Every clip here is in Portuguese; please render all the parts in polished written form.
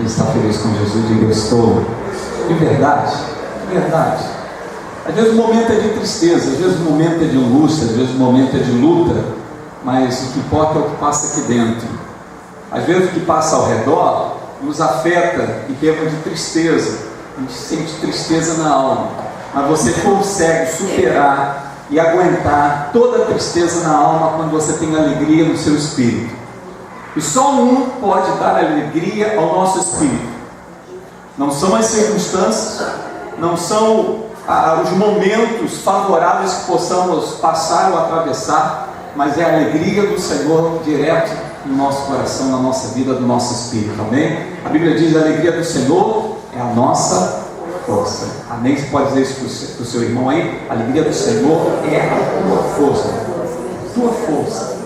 Ele está feliz com Jesus? Diga: eu estou. De verdade, de verdade. Às vezes o momento é de tristeza, às vezes o momento é de angústia, às vezes o momento é de luta, mas o que importa é o que passa aqui dentro. Às vezes o que passa ao redor nos afeta em termos de tristeza, a gente sente tristeza na alma, mas você consegue superar e aguentar toda a tristeza na alma quando você tem alegria no seu espírito. E só um pode dar alegria ao nosso espírito. Não são as circunstâncias, não são os momentos favoráveis que possamos passar ou atravessar, mas é a alegria do Senhor direto no nosso coração, na nossa vida, do nosso espírito. Amém? A Bíblia diz: a alegria do Senhor é a nossa força. Amém? Você pode dizer isso para o seu irmão aí? A alegria do Senhor é a tua força. Tua força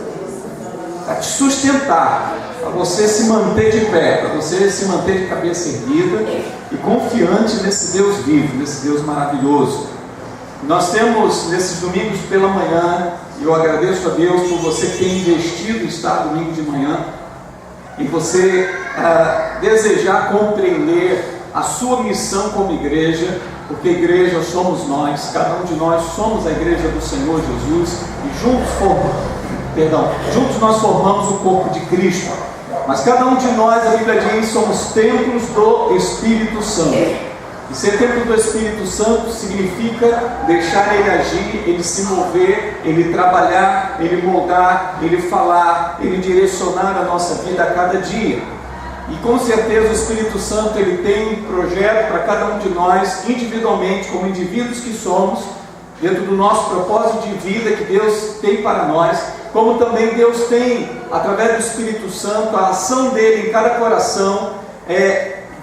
para te sustentar, para você se manter de pé, para você se manter de cabeça erguida e confiante nesse Deus vivo, nesse Deus maravilhoso. Nós temos nesses domingos pela manhã, e eu agradeço a Deus por você ter investido em estar domingo de manhã, e você desejar compreender a sua missão como igreja, porque igreja somos nós, cada um de nós somos a igreja do Senhor Jesus, e juntos nós formamos o corpo de Cristo. Mas cada um de nós, a Bíblia diz, somos templos do Espírito Santo. E ser templo do Espírito Santo significa deixar Ele agir, Ele se mover, Ele trabalhar, Ele moldar, Ele falar, Ele direcionar a nossa vida a cada dia. E com certeza o Espírito Santo, Ele tem um projeto para cada um de nós, individualmente, como indivíduos que somos, dentro do nosso propósito de vida que Deus tem para nós, como também Deus tem, através do Espírito Santo, a ação dele em cada coração,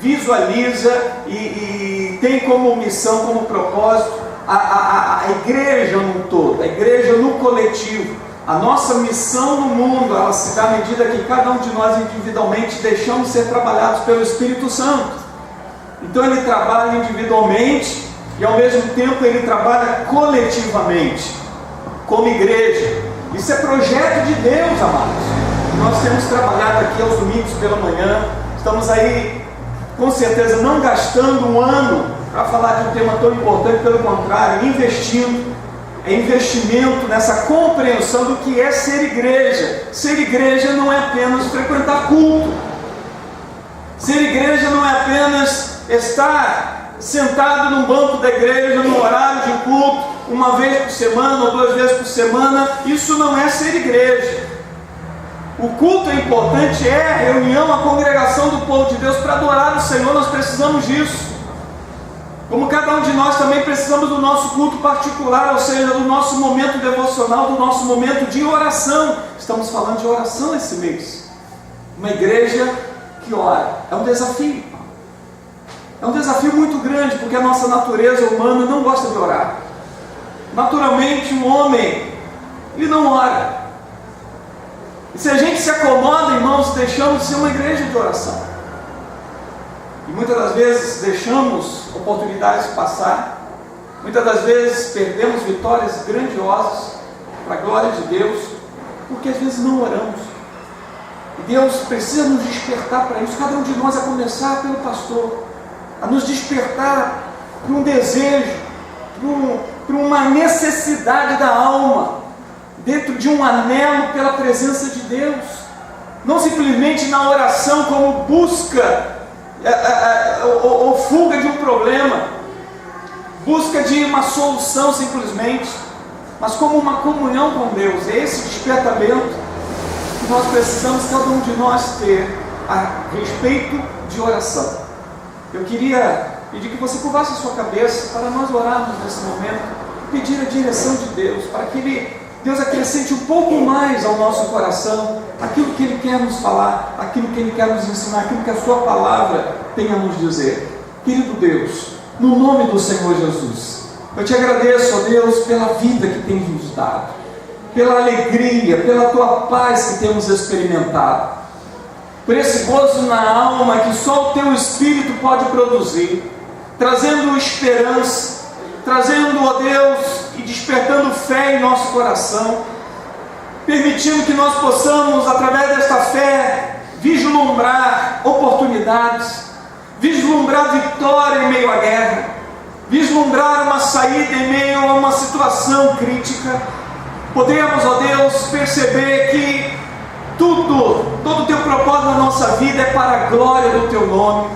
visualiza e tem como missão, como propósito, a igreja no todo, a igreja no coletivo. A nossa missão no mundo, ela se dá à medida que cada um de nós individualmente deixamos ser trabalhados pelo Espírito Santo. Então ele trabalha individualmente e ao mesmo tempo ele trabalha coletivamente, como igreja. Isso é projeto de Deus, amados. Nós temos trabalhado aqui aos domingos pela manhã, estamos aí com certeza não gastando um ano para falar de um tema tão importante, pelo contrário, investindo. É investimento nessa compreensão do que é ser igreja. Ser igreja não é apenas frequentar culto. Ser igreja não é apenas estar sentado num banco da igreja no horário de culto, uma vez por semana ou 2 vezes por semana. Isso não é ser igreja. O culto é importante, é a reunião, a congregação do povo de Deus para adorar o Senhor. Nós precisamos disso. Como cada um de nós também precisamos do nosso culto particular, ou seja, do nosso momento devocional, do nosso momento de oração. Estamos falando de oração esse mês. Uma igreja que ora. É um desafio. É um desafio muito grande, porque a nossa natureza humana não gosta de orar. Naturalmente, um homem, ele não ora. E se a gente se acomoda, irmãos, deixamos de ser uma igreja de oração. E muitas das vezes deixamos oportunidades passar, muitas das vezes perdemos vitórias grandiosas para a glória de Deus, porque às vezes não oramos. E Deus precisa nos despertar para isso, cada um de nós, a começar pelo pastor, a nos despertar para um desejo, para uma necessidade da alma, dentro de um anelo pela presença de Deus, não simplesmente na oração como busca ou fuga de um problema, busca de uma solução simplesmente, mas como uma comunhão com Deus. É esse despertamento que nós precisamos, cada um de nós, ter a respeito de oração. Eu queria pedir que você curvasse a sua cabeça para nós orarmos nesse momento, pedir a direção de Deus, para que Deus acrescente um pouco mais ao nosso coração aquilo que Ele quer nos falar, aquilo que Ele quer nos ensinar, aquilo que a Sua palavra tem a nos dizer. Querido Deus, no nome do Senhor Jesus, eu te agradeço, ó Deus, pela vida que tens nos dado, pela alegria, pela Tua paz que temos experimentado, por esse gozo na alma que só o Teu Espírito pode produzir, trazendo esperança, trazendo, ó Deus, e despertando fé em nosso coração, permitindo que nós possamos, através desta fé, vislumbrar oportunidades, vislumbrar vitória em meio à guerra, vislumbrar uma saída em meio a uma situação crítica. Podemos, ó Deus, perceber que todo o teu propósito na nossa vida é para a glória do teu nome,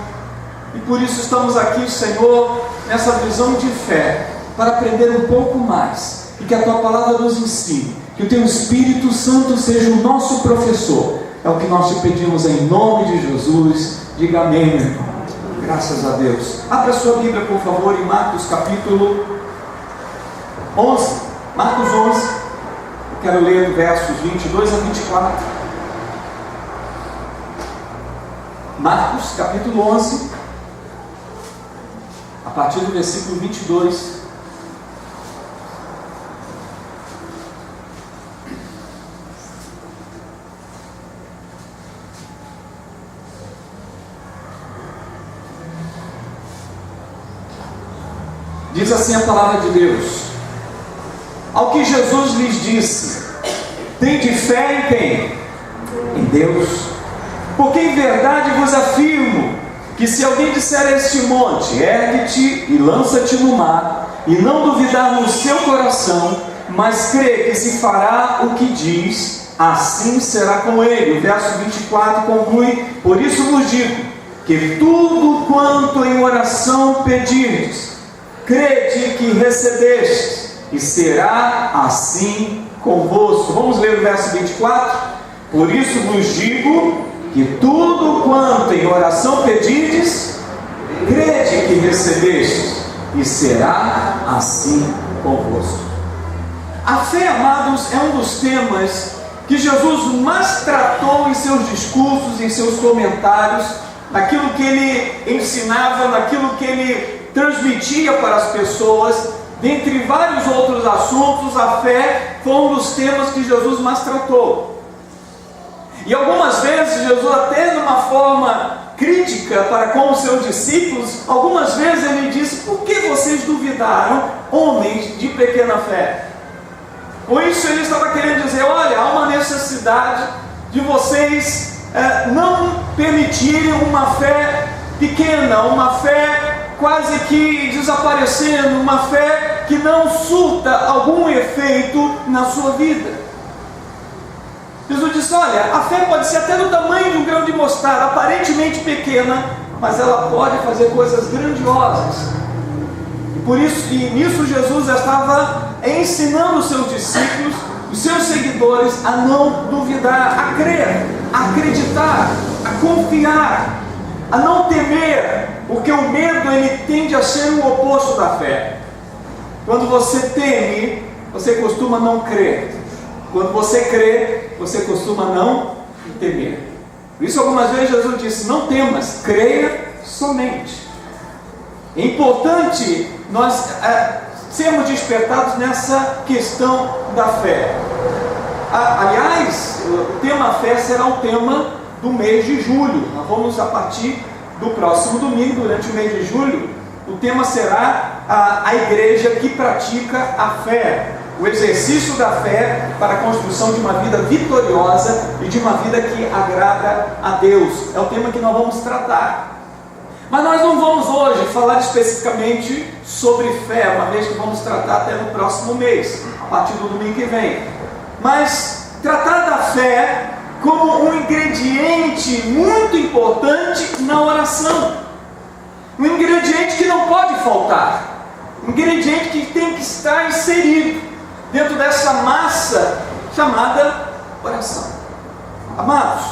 e por isso estamos aqui, Senhor, nessa visão de fé, para aprender um pouco mais, e que a tua palavra nos ensine, que o teu Espírito Santo seja o nosso professor. É o que nós te pedimos em nome de Jesus. Diga amém, meu irmão. Graças a Deus. Abra sua Bíblia, por favor, em Marcos capítulo 11. Marcos 11. Eu quero ler versos 22 a 24. Marcos capítulo 11, a partir do versículo 22. Diz assim a palavra de Deus: ao que Jesus lhes disse, tende fé em quem? Em Deus. Porque em verdade vos afirmo, que se alguém disser a este monte, ergue-te e lança-te no mar, e não duvidar no seu coração, mas crê que se fará o que diz, assim será com ele. O verso 24 conclui: por isso vos digo, que tudo quanto em oração pedirdes, crede que recebestes, e será assim convosco. Vamos ler o verso 24? Por isso vos digo, que tudo quanto em oração pedirdes, crede que recebestes, e será assim convosco. A fé, amados, é um dos temas que Jesus mais tratou em seus discursos, em seus comentários, naquilo que ele ensinava, naquilo que ele transmitia para as pessoas. Dentre vários outros assuntos, a fé foi um dos temas que Jesus mais tratou. E algumas vezes Jesus, até de uma forma crítica para com os seus discípulos, algumas vezes ele disse: por que vocês duvidaram, homens de pequena fé? Com isso ele estava querendo dizer: olha, há uma necessidade de vocês não permitirem uma fé pequena, uma fé quase que desaparecendo, uma fé que não surta algum efeito na sua vida. Jesus disse: olha, a fé pode ser até do tamanho de um grão de mostarda, aparentemente pequena, mas ela pode fazer coisas grandiosas. E por isso, e nisso Jesus estava ensinando os seus discípulos, os seus seguidores, a não duvidar, a crer, a acreditar, a confiar, a não temer, porque o medo ele tende a ser o oposto da fé. Quando você teme, você costuma não crer. Quando você crê, você costuma não temer. Por isso algumas vezes Jesus disse: não temas, creia somente. É importante nós sermos despertados nessa questão da fé. Aliás, o tema fé será o tema do mês de julho. Nós vamos, a partir do próximo domingo, durante o mês de julho, o tema será a igreja que pratica a fé. O exercício da fé para a construção de uma vida vitoriosa e de uma vida que agrada a Deus. É o tema que nós vamos tratar. Mas nós não vamos hoje falar especificamente sobre fé, uma vez que vamos tratar até no próximo mês, a partir do domingo que vem. Mas tratar da fé como um ingrediente muito importante na oração. Um ingrediente que não pode faltar. Um ingrediente que tem que estar inserido dentro dessa massa chamada oração. Amados,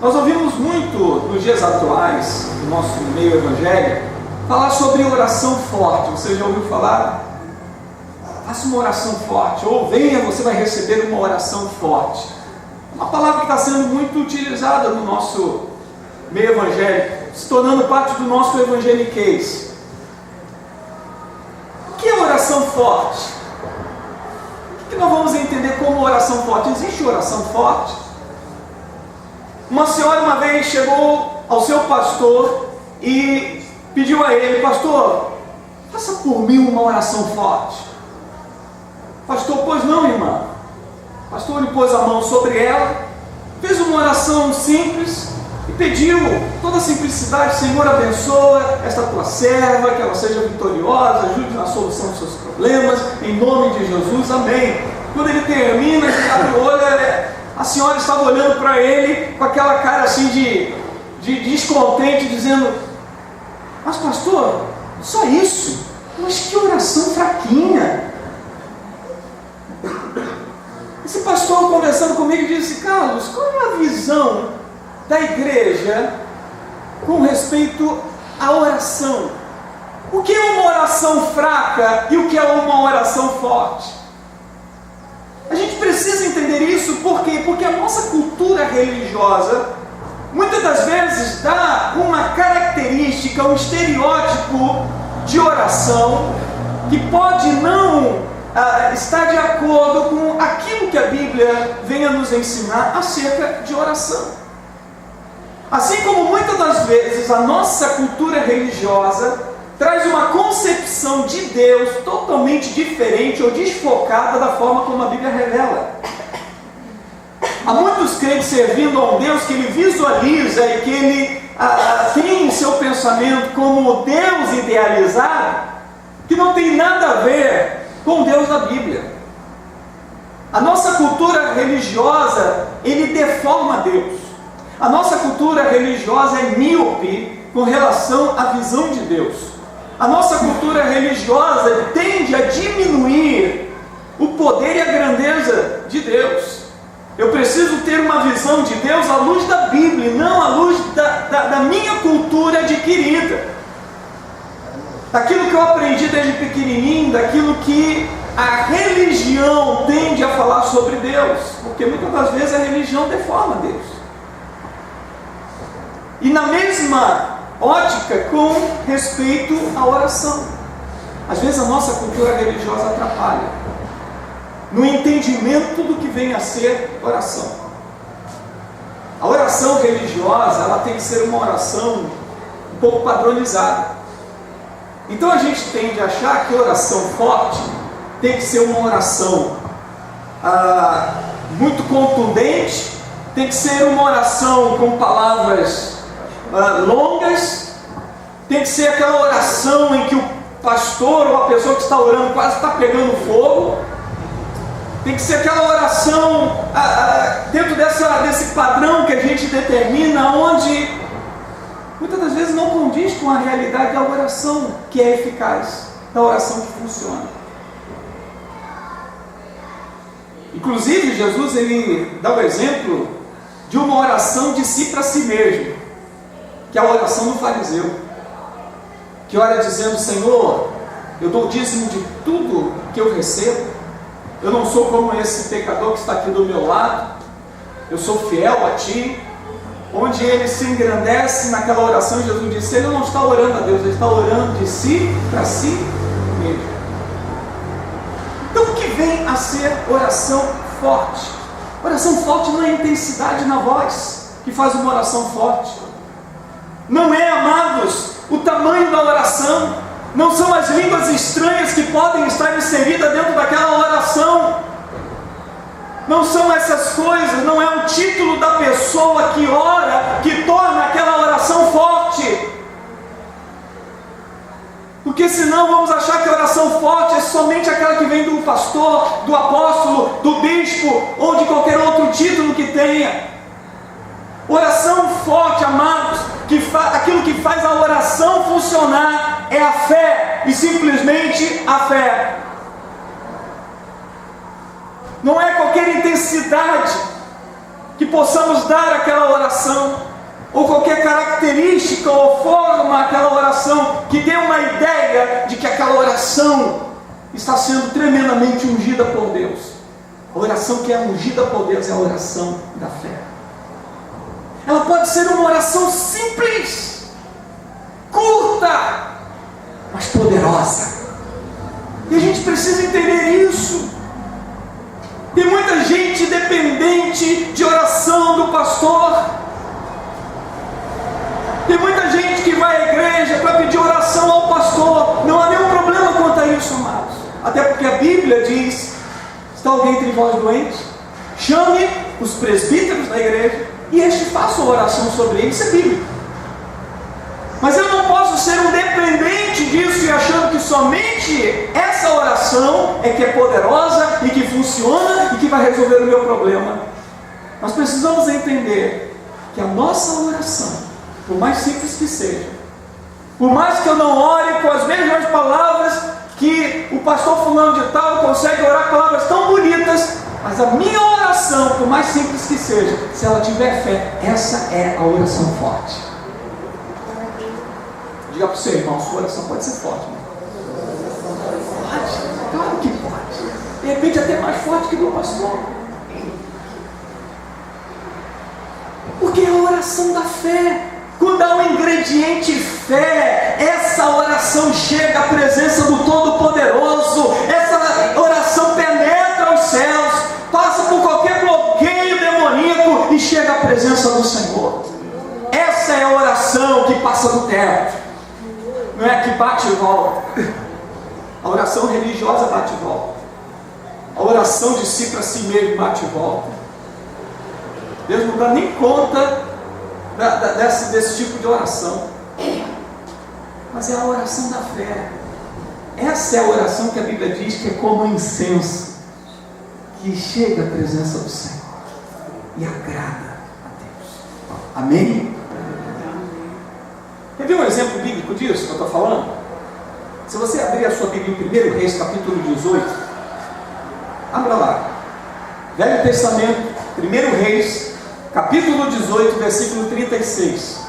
nós ouvimos muito nos dias atuais, no nosso meio evangélico, falar sobre oração forte. Você já ouviu falar? Faça uma oração forte, ou venha, você vai receber uma oração forte. Uma palavra que está sendo muito utilizada no nosso meio evangélico, se tornando parte do nosso evangeliquez. O que é oração forte? O que nós vamos entender como oração forte? Existe oração forte? Uma senhora uma vez chegou ao seu pastor e pediu a ele: pastor, faça por mim uma oração forte. Pastor: pois não, irmã. Pastor, ele pôs a mão sobre ela, fez uma oração simples, E pediu toda a simplicidade: Senhor, abençoa esta tua serva, que ela seja vitoriosa, ajude na solução dos seus problemas, em nome de Jesus, amém. Quando ele termina, ele abre o olho, a senhora estava olhando para ele com aquela cara assim de descontente, dizendo: mas pastor, só isso? Mas que oração fraquinha. Esse pastor conversando comigo disse: Carlos, qual é a visão da igreja com respeito à oração? O que é uma oração fraca e o que é uma oração forte? A gente precisa entender isso, por quê? Porque a nossa cultura religiosa muitas das vezes dá uma característica, um estereótipo de oração que pode não estar de acordo com aquilo que a Bíblia vem a nos ensinar acerca de oração. Assim como muitas das vezes a nossa cultura religiosa traz uma concepção de Deus totalmente diferente ou desfocada da forma como a Bíblia revela. Há muitos crentes servindo a um Deus que ele visualiza e que ele tem em seu pensamento como Deus idealizado, que não tem nada a ver com Deus da Bíblia. A nossa cultura religiosa, ele deforma Deus. A nossa cultura religiosa é míope com relação à visão de Deus. A nossa cultura religiosa tende a diminuir o poder e a grandeza de Deus. Eu preciso ter uma visão de Deus à luz da Bíblia, não à luz da minha cultura adquirida. Daquilo que eu aprendi desde pequenininho, daquilo que a religião tende a falar sobre Deus. Porque muitas das vezes a religião deforma Deus. E na mesma ótica com respeito à oração. Às vezes a nossa cultura religiosa atrapalha no entendimento do que vem a ser oração. A oração religiosa, ela tem que ser uma oração um pouco padronizada. Então a gente tende a achar que oração forte tem que ser uma oração muito contundente, tem que ser uma oração com palavras longas, tem que ser aquela oração em que o pastor ou a pessoa que está orando quase está pegando fogo. Tem que ser aquela oração dentro desse padrão que a gente determina, onde muitas das vezes não condiz com a realidade da oração que é eficaz, da oração que funciona. Inclusive, Jesus ele dá o exemplo de uma oração de si para si mesmo, que é a oração do fariseu, que ora dizendo: Senhor, eu dou o dízimo de tudo que eu recebo. Eu não sou como esse pecador que está aqui do meu lado. Eu sou fiel a Ti. Onde ele se engrandece naquela oração, Jesus disse: ele não está orando a Deus, ele está orando de si para si mesmo. Então o que vem a ser oração forte? Oração forte não é intensidade na voz que faz uma oração forte. Não é, amados, o tamanho da oração. Não são as línguas estranhas que podem estar inseridas dentro daquela oração. Não são essas coisas, não é o título da pessoa que ora que torna aquela oração forte. Porque senão vamos achar que a oração forte é somente aquela que vem do pastor, do apóstolo, do bispo ou de qualquer outro título que tenha. Oração forte, amados, aquilo que faz a oração funcionar é a fé, e simplesmente a fé. Não é qualquer intensidade que possamos dar àquela oração, ou qualquer característica ou forma àquela oração que dê uma ideia de que aquela oração está sendo tremendamente ungida por Deus. A oração que é ungida por Deus é a oração da fé. Ela pode ser uma oração simples, curta, mas poderosa. E a gente precisa entender isso. Tem muita gente dependente de oração do pastor. Tem muita gente que vai à igreja para pedir oração ao pastor. Não há nenhum problema quanto a isso, amados. Até porque a Bíblia diz: está alguém entre vós doente? Chame os presbíteros da igreja e este faça oração sobre ele. Isso é bíblico. Mas eu não posso ser um dependente disso e achando que somente essa oração é que é poderosa e que funciona e que vai resolver o meu problema. Nós precisamos entender que a nossa oração, por mais simples que seja, por mais que eu não ore com as mesmas palavras que o pastor fulano de tal consegue orar palavras tão bonitas, mas a minha oração, por mais simples que seja, se ela tiver fé, essa é a oração forte. Diga para o seu irmão, sua oração pode ser forte, né? Pode? Claro que pode. De repente até mais forte que do pastor. Porque é a oração da fé. Quando há um ingrediente fé, essa oração chega à presença do Todo-Poderoso. Essa oração penetra os céus, passa por qualquer bloqueio demoníaco e chega à presença do Senhor. Essa é a oração que passa do teto. Não é que bate e volta. A oração religiosa bate e volta. A oração de si para si mesmo bate e volta. Deus não dá nem conta desse tipo de oração. Mas é a oração da fé. Essa é a oração que a Bíblia diz que é como um incenso que chega à presença do Senhor e agrada a Deus. Amém? Quer ver um exemplo bíblico disso que eu estou falando? Se você abrir a sua Bíblia em 1 Reis, capítulo 18, abra lá. Velho Testamento, 1 Reis, capítulo 18, versículo 36.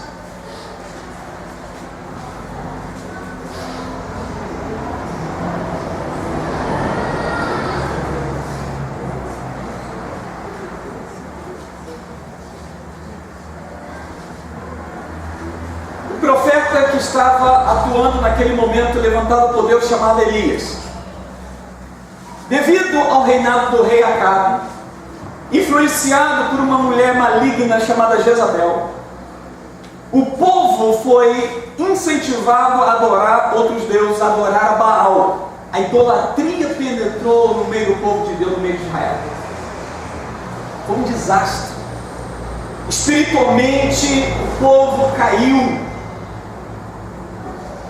Estava atuando naquele momento, levantado por Deus, chamado Elias. Devido ao reinado do rei Acabe, influenciado por uma mulher maligna chamada Jezabel, o povo foi incentivado a adorar outros deuses, a adorar a Baal. A idolatria penetrou no meio do povo de Deus, no meio de Israel. Foi um desastre. Espiritualmente, o povo caiu.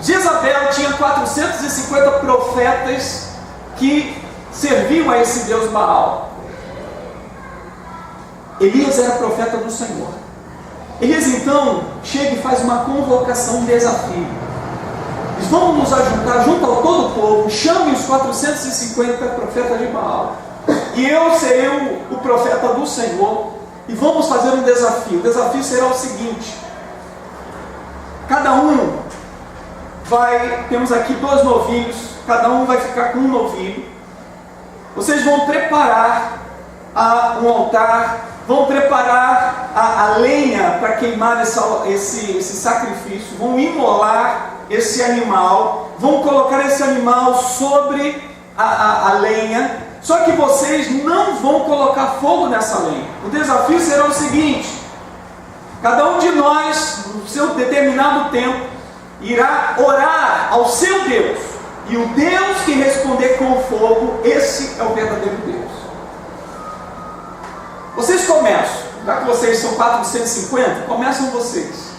Jezabel tinha 450 profetas que serviam a esse Deus Baal. Elias era profeta do Senhor. Elias então chega e faz uma convocação, um desafio. Diz: vamos nos ajuntar junto ao todo o povo, chame os 450 profetas de Baal, e eu serei o profeta do Senhor, e vamos fazer um desafio. O desafio será o seguinte: cada um temos aqui 2 novilhos, cada um vai ficar com um novilho. Vocês vão preparar um altar, vão preparar a lenha para queimar esse sacrifício, vão imolar esse animal, vão colocar esse animal sobre a lenha, só que vocês não vão colocar fogo nessa lenha. O desafio será o seguinte: cada um de nós, no seu determinado tempo, irá orar ao seu Deus, e o Deus que responder com fogo, esse é o verdadeiro Deus. Vocês começam, já que vocês são 450, começam vocês.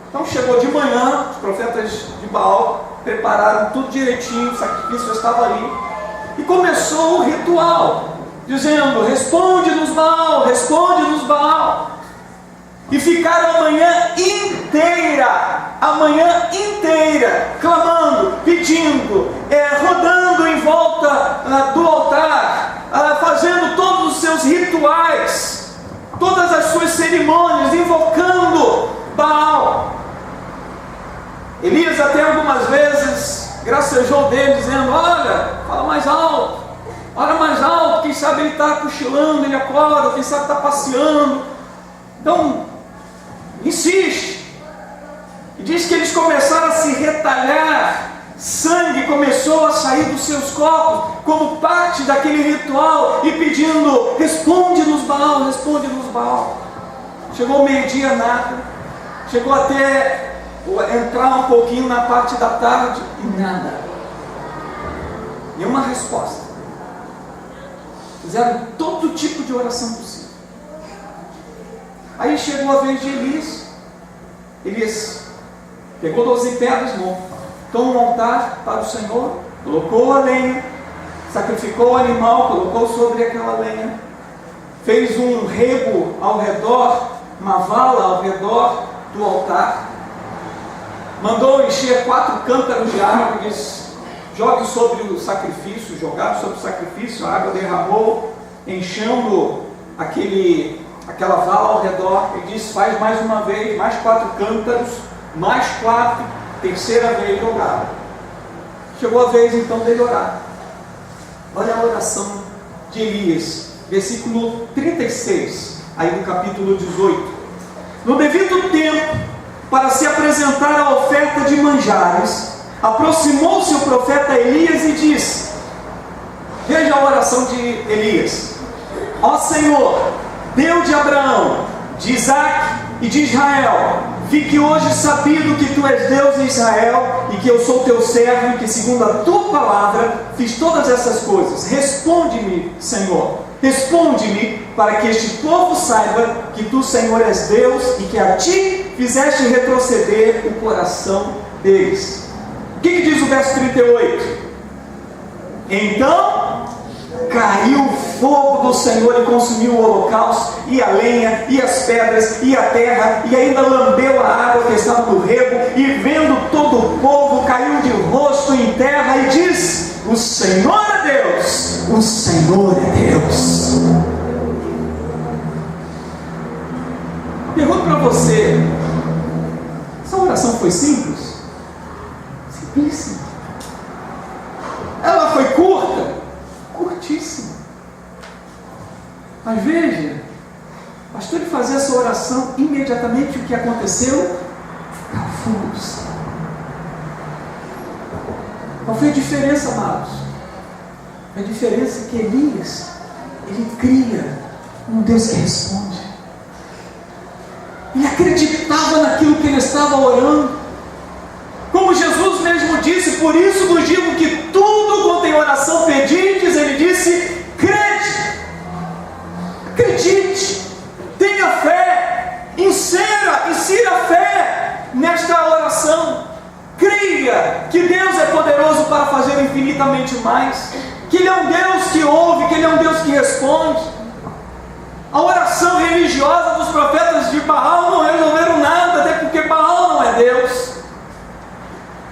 Então chegou de manhã, os profetas de Baal prepararam tudo direitinho, o sacrifício estava ali, e começou o ritual, dizendo: responde-nos Baal, responde-nos Baal. E ficaram a manhã inteira, clamando, pedindo, rodando em volta do altar, fazendo todos os seus rituais, todas as suas cerimônias, invocando Baal. Elias até algumas vezes gracejou dele, dizendo: olha, fala mais alto, quem sabe ele está cochilando, ele acorda, quem sabe está passeando. Então, insiste. E diz que eles começaram a se retalhar, sangue começou a sair dos seus corpos, como parte daquele ritual, e pedindo: responde-nos Baal, responde-nos Baal. Chegou o meio-dia, nada. Chegou até entrar um pouquinho na parte da tarde, e nada. Nenhuma resposta. Fizeram todo tipo de oração possível. Aí chegou a vez de Elias. Elias pegou 12 pedras, montou um altar para o Senhor, colocou a lenha, sacrificou o animal, colocou sobre aquela lenha, fez um rego ao redor, uma vala ao redor do altar, mandou encher 4 cântaros de água e disse: jogue sobre o sacrifício. Jogaram sobre o sacrifício, a água derramou, enchendo aquela vala ao redor. Ele disse: faz mais uma vez, mais 4 cântaros, mais 4, terceira vez jogaram. Chegou a vez então dele orar. Olha a oração de Elias, versículo 36, aí do capítulo 18. No devido tempo, para se apresentar a oferta de manjares, aproximou-se o profeta Elias e disse: veja a oração de Elias: ó Senhor, Deus de Abraão, de Isaque e de Israel, fique hoje sabido que tu és Deus em Israel e que eu sou teu servo e que segundo a tua palavra fiz todas essas coisas. Responde-me, Senhor, responde-me, para que este povo saiba que tu, Senhor, és Deus e que a ti fizeste retroceder o coração deles. O que diz o verso 38? Então caiu o fogo do Senhor e consumiu o holocausto, e a lenha, e as pedras, e a terra, e ainda lambeu a água que estava no rego, e vendo todo o povo, caiu de rosto em terra e disse: o Senhor é Deus, o Senhor é Deus. Pergunto para você, essa oração foi simples? Simplíssima. Ela foi curta? Curtíssima. Mas veja, o pastor ele fazia essa oração, imediatamente o que aconteceu? Caiu fogo do céu. Qual foi a diferença, amados? A diferença é que Elias, ele cria um Deus que responde. Ele acreditava naquilo que ele estava orando. Como Jesus mesmo disse: por isso vos digo que tudo quanto em oração pedides, ele disse: crede, acredite, tenha fé, insira a fé nesta oração. Creia que Deus é poderoso para fazer infinitamente mais, que Ele é um Deus que ouve, que Ele é um Deus que responde. A oração religiosa dos profetas de Baal não resolveram nada, até porque Baal não é Deus.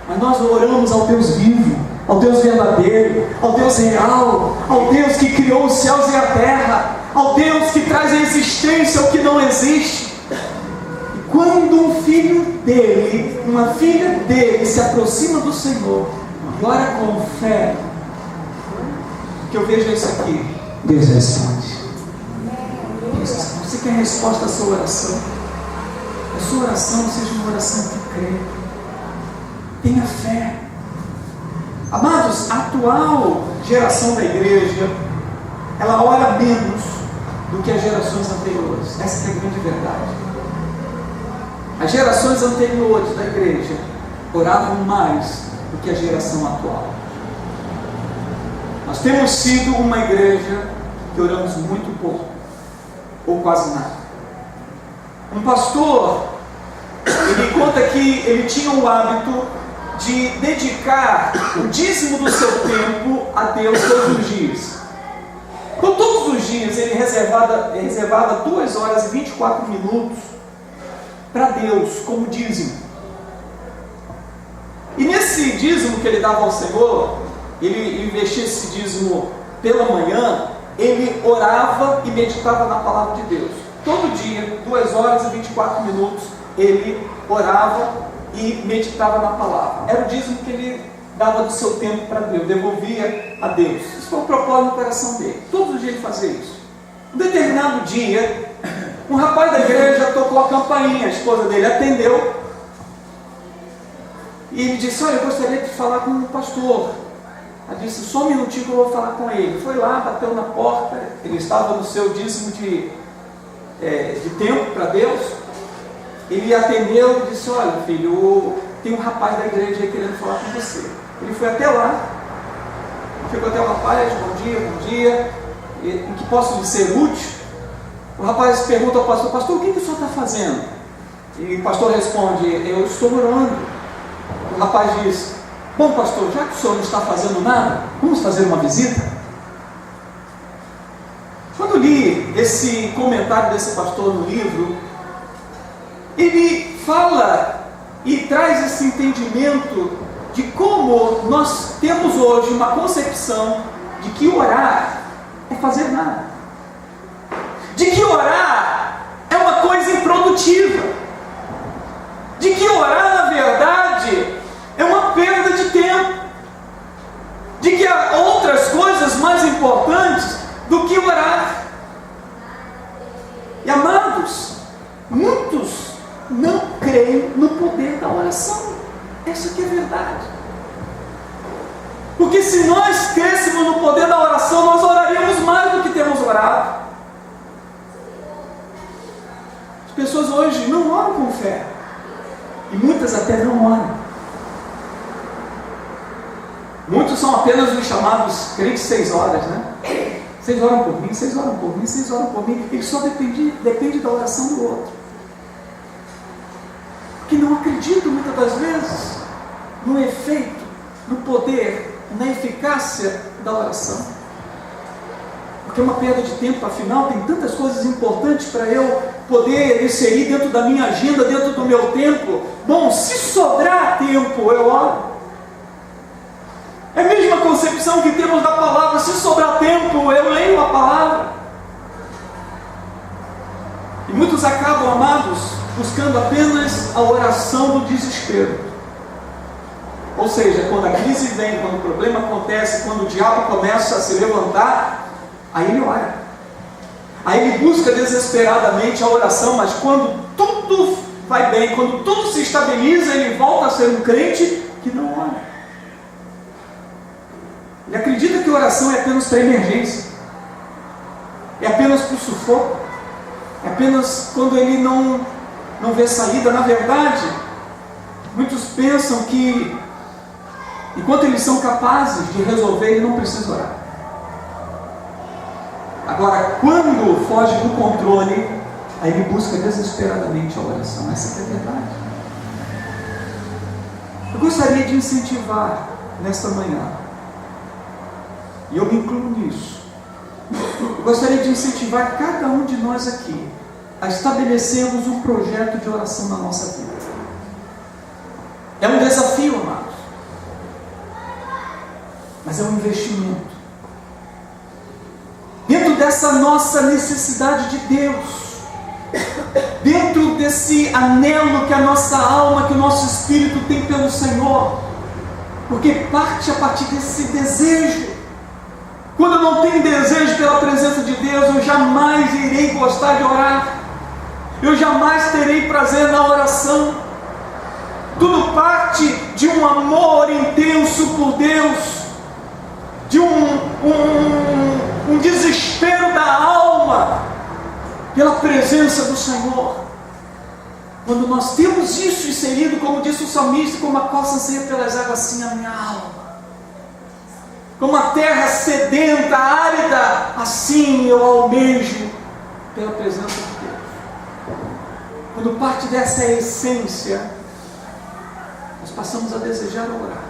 Mas nós oramos ao Deus vivo, ao Deus verdadeiro, ao Deus real, ao Deus que criou os céus e a terra, ao Deus que traz a existência ao que não existe. E quando um filho dele, uma filha dele se aproxima do Senhor e ora com fé, o que eu vejo é isso aqui: Deus responde. Você quer resposta à sua oração? A sua oração seja uma oração que crê. Tenha fé. Amados, a atual geração da igreja, ela ora menos do que as gerações anteriores. Essa é a grande verdade. As gerações anteriores da igreja oravam mais do que a geração atual. Nós temos sido uma igreja que oramos muito pouco, ou quase nada. Um pastor, ele conta que ele tinha o hábito de dedicar o dízimo do seu tempo a Deus todos os dias. Então, todos os dias ele reservava 2 horas e 24 minutos para Deus como dízimo. E nesse dízimo que ele dava ao Senhor, ele investia esse dízimo pela manhã, ele orava e meditava na palavra de Deus. Todo dia, 2 horas e 24 minutos, ele orava e meditava na palavra. Era o dízimo que ele dava do seu tempo para Deus, devolvia a Deus. Isso foi o propósito no coração dele. Todos os dias ele fazia isso. Um determinado dia, um rapaz da igreja tocou a campainha, a esposa dele atendeu, e ele disse: olha, eu gostaria de falar com o pastor. Ela disse: só um minutinho que eu vou falar com ele. Foi lá, bateu na porta, ele estava no seu dízimo de tempo para Deus. Ele atendeu e disse: olha, filho, tem um rapaz da igreja aí querendo falar com você. Ele foi até lá, chegou até o rapaz: bom dia, em que posso lhe ser útil? O rapaz pergunta ao pastor: pastor, o que o senhor está fazendo? E o pastor responde: eu estou orando. O rapaz diz: bom, pastor, já que o senhor não está fazendo nada, vamos fazer uma visita? Quando li esse comentário desse pastor no livro, ele fala e traz esse entendimento de como nós temos hoje uma concepção de que orar é fazer nada, de que orar é uma coisa improdutiva, de que orar, na verdade, é uma perda de tempo, de que há outras coisas mais importantes do que orar. E amados, muitos não creem no poder da oração. Essa que é a verdade. Porque se nós crêssemos no poder da oração, nós oraríamos mais do que temos orado. As pessoas hoje não oram com fé, e muitas até não oram. Muitos são apenas os chamados crentes 6 horas, né? 6 oram por mim, 6 oram por mim, 6 oram por mim. Ele só depende da oração do outro. Porque não acreditam muitas das vezes no efeito, no poder, na eficácia da oração. Porque é uma perda de tempo, afinal, tem tantas coisas importantes para eu poder inserir dentro da minha agenda, dentro do meu tempo. Bom, se sobrar tempo, eu oro. É a mesma concepção que temos da palavra: se sobrar tempo, eu leio a palavra. E muitos acabam, amados, buscando apenas a oração do desespero. Ou seja, quando a crise vem, quando o problema acontece, quando o diabo começa a se levantar, aí ele ora. Aí ele busca desesperadamente a oração, mas quando tudo vai bem, quando tudo se estabiliza, ele volta a ser um crente que não ora. Ele acredita que oração é apenas para emergência, é apenas para o sufoco, é apenas quando ele não vê saída. Na verdade, muitos pensam que enquanto eles são capazes de resolver, ele não precisa orar. Agora, quando foge do controle, aí ele busca desesperadamente a oração. Essa é a verdade. Eu gostaria de incentivar nesta manhã, e eu me incluo nisso, eu gostaria de incentivar cada um de nós aqui a estabelecermos um projeto de oração na nossa vida. É um desafio, amados, mas é um investimento. Dentro dessa nossa necessidade de Deus, dentro desse anelo que a nossa alma, que o nosso espírito tem pelo Senhor, porque parte a partir desse desejo. Quando eu não tenho desejo pela presença de Deus, eu jamais irei gostar de orar, eu jamais terei prazer na oração. Tudo parte de um amor intenso por Deus, de um desespero da alma pela presença do Senhor. Quando nós temos isso inserido, como disse o salmista, como a costa anseia pelas águas, assim a minha alma. Como a terra sedenta, árida, assim eu almejo pela presença de Deus. Quando parte dessa essência, nós passamos a desejar orar.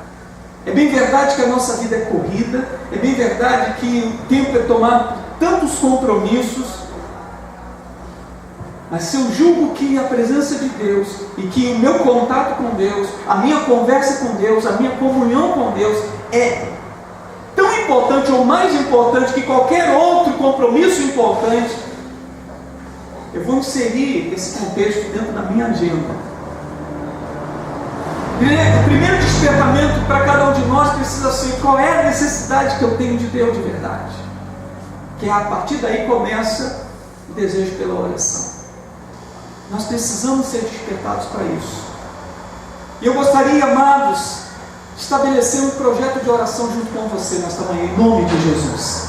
É bem verdade que a nossa vida é corrida, é bem verdade que o tempo é tomado por tantos compromissos, mas se eu julgo que a presença de Deus e que o meu contato com Deus, a minha conversa com Deus, a minha comunhão com Deus é tão importante ou mais importante que qualquer outro compromisso importante, eu vou inserir esse contexto dentro da minha agenda. O primeiro despertamento para cada um de nós precisa ser: qual é a necessidade que eu tenho de Deus de verdade? Que a partir daí começa o desejo pela oração. Nós precisamos ser despertados para isso. E eu gostaria, amados, de estabelecer um projeto de oração junto com você nesta manhã, em nome de Jesus.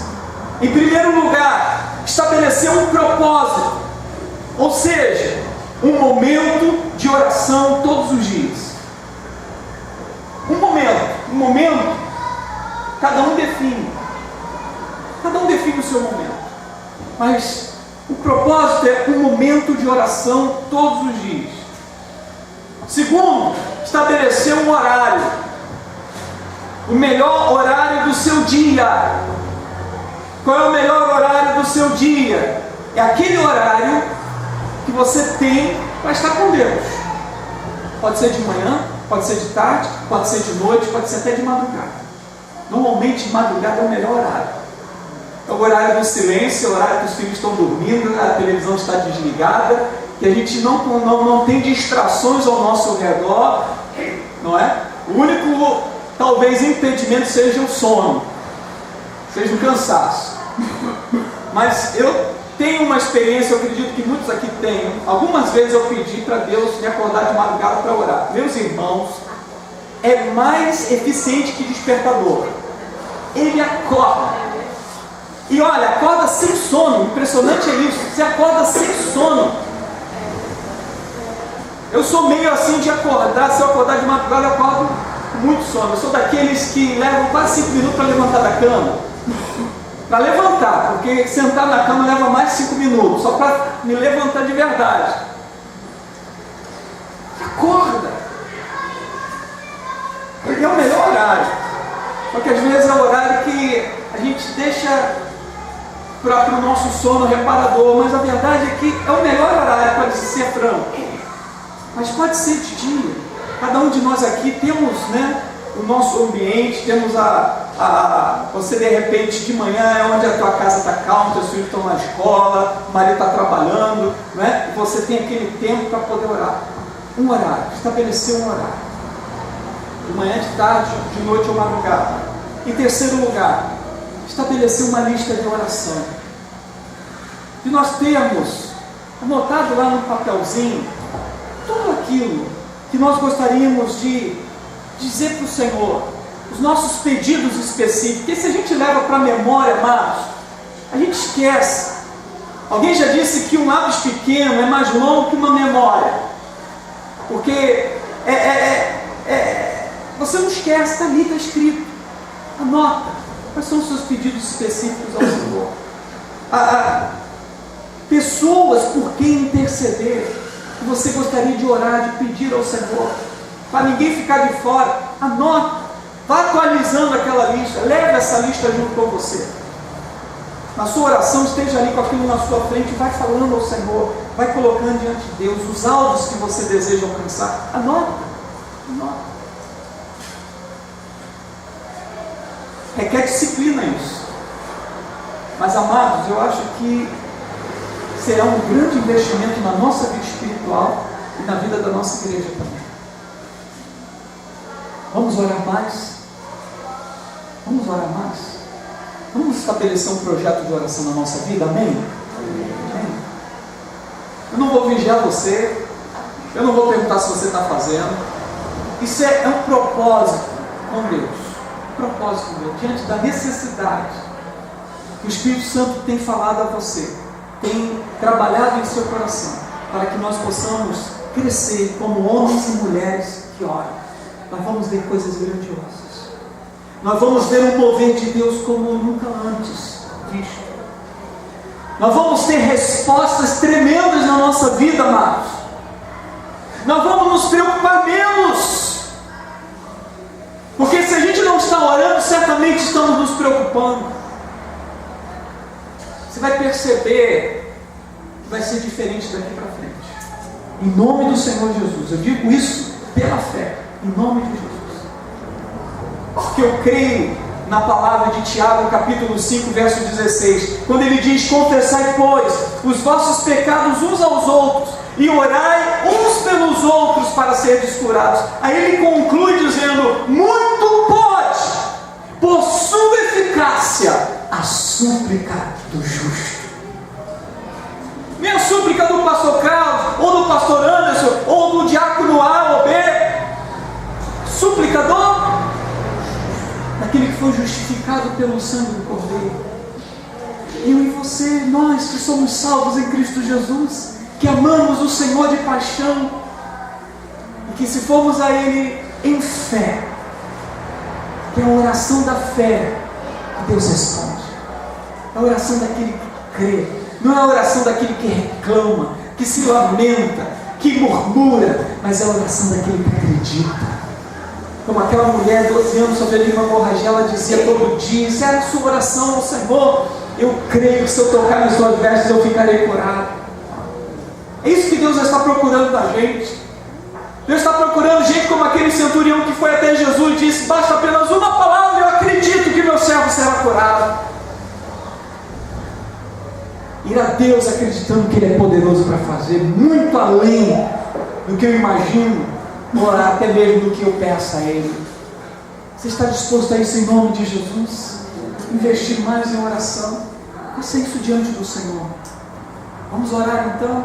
Em primeiro lugar, estabelecer um propósito, ou seja, um momento de oração todos os dias. Um momento, cada um define o seu momento, mas O propósito é um momento de oração todos os dias. Segundo, estabelecer um horário. O melhor horário do seu dia. Qual é o melhor horário do seu dia? É aquele horário que você tem para estar com Deus. Pode ser de manhã, pode ser de tarde, pode ser de noite, pode ser até de madrugada. Normalmente, madrugada é o melhor horário. É o horário do silêncio, é o horário que os filhos estão dormindo, a televisão está desligada, que a gente não tem distrações ao nosso redor, não é? O único, talvez, impedimento seja o sono, seja o cansaço. Mas eu tenho uma experiência, eu acredito que muitos aqui tenham. Algumas vezes eu pedi para Deus me acordar de madrugada para orar. Meus irmãos, é mais eficiente que despertador. Ele acorda. E olha, acorda sem sono. Impressionante é isso. Você acorda sem sono. Eu sou meio assim de acordar. Se eu acordar de madrugada, eu acordo com muito sono. Eu sou daqueles que levam quase 5 minutos para levantar da cama. Para levantar, porque sentar na cama leva mais de 5 minutos. Só para me levantar de verdade. Acorda. Porque é o melhor horário. Só que às vezes é o horário que a gente deixa para o nosso sono reparador, mas a verdade é que é o melhor horário, para ser franco. Mas pode ser de dia. Cada um de nós aqui temos, né, o nosso ambiente, temos você de repente de manhã é onde a tua casa está calma, teus filhos estão na escola, o marido está trabalhando, né, e você tem aquele tempo para poder orar. Um horário, estabelecer um horário. De manhã, de tarde, de noite ou madrugada. Em terceiro lugar, estabelecer uma lista de oração. E nós temos anotado lá no papelzinho tudo aquilo que nós gostaríamos de dizer para o Senhor, os nossos pedidos específicos, porque se a gente leva para a memória, amados, a gente esquece. Alguém já disse que um lápis pequeno é mais longo que uma memória, porque você não esquece, está ali, está escrito. Anota quais são os seus pedidos específicos ao Senhor. Pessoas por quem interceder, que você gostaria de orar, de pedir ao Senhor, para ninguém ficar de fora. Anota, vá atualizando aquela lista, leve essa lista junto com você. Na sua oração, esteja ali com aquilo na sua frente, vai falando ao Senhor, vai colocando diante de Deus os alvos que você deseja alcançar. Anota. Requer disciplina isso. Mas, amados, eu acho que será um grande investimento na nossa vida espiritual e na vida da nossa igreja também. Vamos orar mais? Vamos orar mais? Vamos estabelecer um projeto de oração na nossa vida? Amém? Amém? Eu não vou vigiar você, eu não vou perguntar se você está fazendo. Isso é um propósito com Deus. Propósito meu, diante da necessidade que o Espírito Santo tem falado a você, tem trabalhado em seu coração, para que nós possamos crescer como homens e mulheres que oram. Nós vamos ver coisas grandiosas, nós vamos ver um mover de Deus como nunca antes visto, nós vamos ter respostas tremendas na nossa vida, amados. Nós vamos nos preocupar menos, porque se a gente não está orando, certamente estamos nos preocupando. Você vai perceber que vai ser diferente daqui para frente. Em nome do Senhor Jesus. Eu digo isso pela fé. Em nome de Jesus. Porque eu creio na palavra de Tiago, capítulo 5, verso 16. Quando ele diz: confessai, pois, os vossos pecados uns aos outros, e orai uns pelos outros para serem curados. Aí ele conclui dizendo: muito pode, por sua eficácia, a súplica do justo. Nem a súplica do pastor Carlos, ou do pastor Anderson, ou do diácono A ou B. Súplica daquele que foi justificado pelo sangue do Cordeiro. Eu e você, nós que somos salvos em Cristo Jesus, que amamos o Senhor de paixão, e que se formos a Ele em fé, que é a oração da fé que Deus responde, é a oração daquele que crê Não é a oração daquele que reclama, que se lamenta, que murmura, mas é a oração daquele que acredita. Como aquela mulher, 12 anos, sobre a língua hemorragia, ela dizia todo dia, isso era a sua oração ao Senhor: eu creio que se eu tocar nas suas vestes eu ficarei curado. É isso que Deus está procurando da gente. Deus está procurando gente como aquele centurião que foi até Jesus e disse: basta apenas uma palavra e eu acredito que meu servo será curado. Ir a Deus acreditando que Ele é poderoso para fazer muito além do que eu imagino, orar até mesmo do que eu peço a Ele. Você está disposto a isso em nome de Jesus? Investir mais em oração? Faça isso diante do Senhor. Vamos orar então?